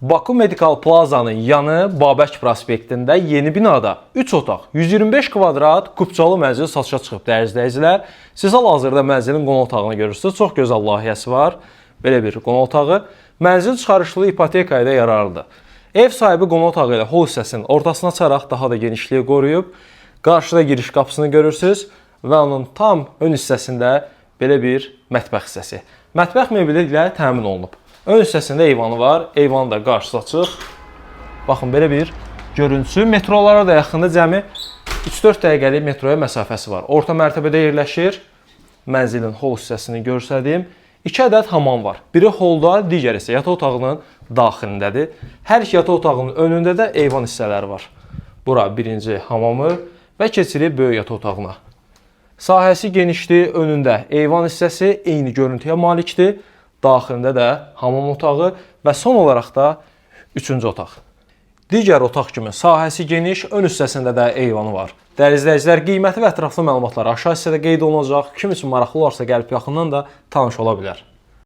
Baku Medical Plaza'nın yanı Babək prospektində yeni binada 3 otaq, 125 kvadrat kubçalı mənzil satışa çıxıb dəyərli izləyicilər. Siz hal-hazırda mənzilin qonaq otağını görürsünüz. Çox gözəl layihəsi var. Belə bir qonaq otağı. Mənzil çıxarışlı ipoteka ilə yararlıdır. Ev sahibi qonaq otağı ilə hol hissəsinin ortasına açaraq daha da genişliyi qoruyub. Qarşıda giriş qapısını görürsünüz və onun tam ön hissəsində belə bir mətbəx hissəsi. Mətbəx mebeli ilə təmin olunub. Ön hissəsində eyvanı var. Eyvanı da qarşısı açıq. Baxın, belə bir görüntüsü. Metrolara da yaxında cəmi 3-4 dəqiqəlik metroya məsafəsi var. Orta mərtəbədə yerləşir. Mənzilin hol hissəsini göstərdim. 2 ədəd hamam var. Biri holda, digəri isə yataq otağının daxilindədir. Hər iki yataq otağının önündə də eyvan hissələri var. Bura birinci hamamı və keçirik böyük yataq otağına. Sahəsi genişdir. Önündə eyvan hissəsi eyni görüntüyə malikdir. Daxilində də hamam otağı və son olaraq da 3-cü otaq. Digər otaq kimi sahəsi geniş, ön hissəsində də eyvanı var. Dəyərli izləyicilər, qiyməti və ətraflı məlumatlar aşağı hissədə qeyd olunacaq. Kim üçün maraqlı olarsa gəlib yaxından da tanış ola bilər.